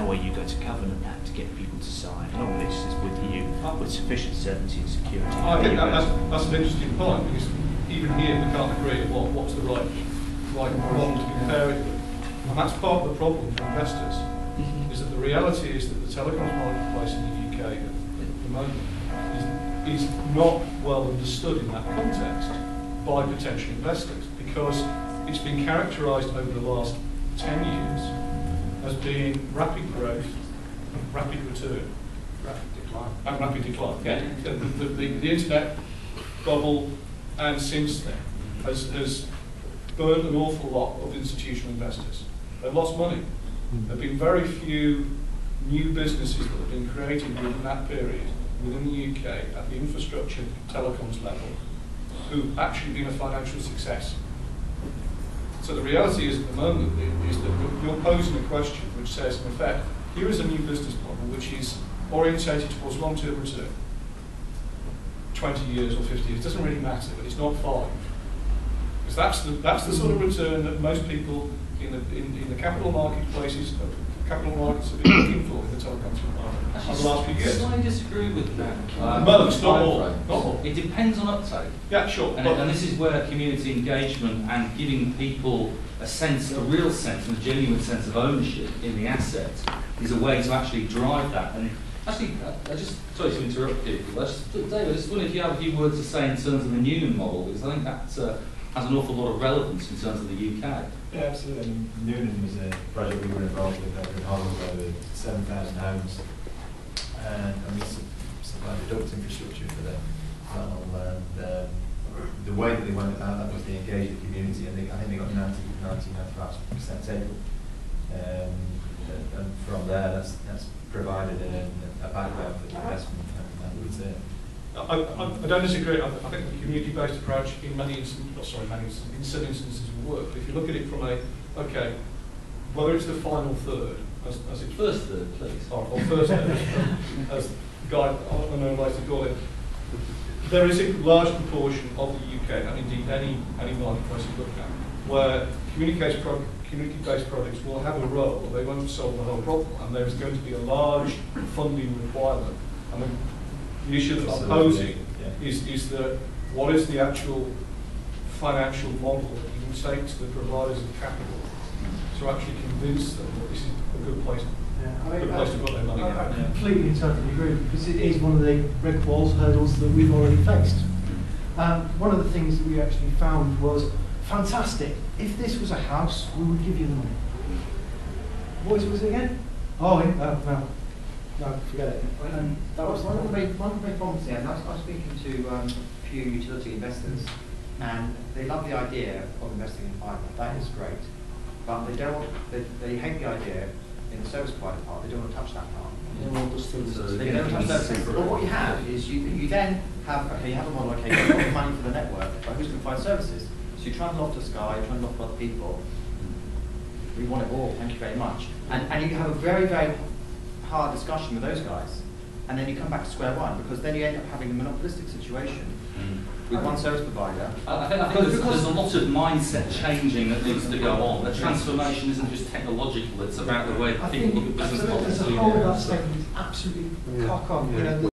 where you go to covenant that to get people to sign. And all this is with you, with sufficient certainty and security. I think that's an interesting point, because even here we can't agree on what's the right model to compare it with. And that's part of the problem for investors, is that the reality is that the telecoms marketplace in the UK at the moment is not well understood in that context by potential investors, because it's been characterised over the last 10 years as being rapid growth, rapid return, and rapid decline. Yeah. The internet bubble, and since then, has burned an awful lot of institutional investors. They've lost money. There have been very few new businesses that have been created within that period, within the UK, at the infrastructure telecoms level, who've actually been a financial success. So the reality is, at the moment, is that you're posing a question which says, in effect, here is a new business model which is orientated towards long-term return. 20 years or 50 years, doesn't really matter, but it's not 5. Because that's the sort of return that most people in the capital marketplaces, capital markets have been looking for in the telecoms market over the last few years. I disagree with that. Most, not all. It depends on uptake. Yeah, sure. And this is where community engagement and giving people a real sense, and a genuine sense of ownership in the asset is a way to actually drive that. And actually, sorry to interrupt you, David, I just wonder if you have a few words to say in terms of the Newman model, because I think that has an awful lot of relevance in terms of the UK. Yeah, absolutely. I mean, Noonan was a project we were involved with over in Holland, with 7,000 homes, and we supplied the duct infrastructure for them. And the way that they went about that was they engaged the community, and I think they got 95% take up. And from there, that's provided a background for the investment and the return. I don't disagree. I think the community-based approach in in some instances will work. But if you look at it from whether it's the final third, as it's first third, please, or first third, as Guy likes to call it, there is a large proportion of the UK, and indeed any marketplace you look at, where community-based projects will have a role. They won't solve the whole problem, and there is going to be a large funding requirement. I mean, the issue that I'm posing is that what is the actual financial model that you can take to the providers of capital to actually convince them that this is a good place, to put their money? I completely and totally agree, because it is one of the red walls, hurdles that we've already faced. One of the things that we actually found was, fantastic, if this was a house, we would give you the money. What was it again? No, forget it. That was one of the big problems here. I was speaking to a few utility investors, and they love the idea of investing in fibre. That is great, but they hate the idea in the service provider part. They don't want to touch that part. They don't touch services. But what you have is you then have you have a model. Okay, you've got money for the network, but who's going to provide services? So you try and loft to Sky, you try and loft to other people. We want it all. Thank you very much. And you have a very, very hard discussion with those guys, and then you come back to square one, because then you end up having a monopolistic situation with one service provider. I think there's a lot of mindset changing that needs to go on. The transformation isn't just technological; it's about the way people look at business models. As a whole, that statement is absolutely cock on.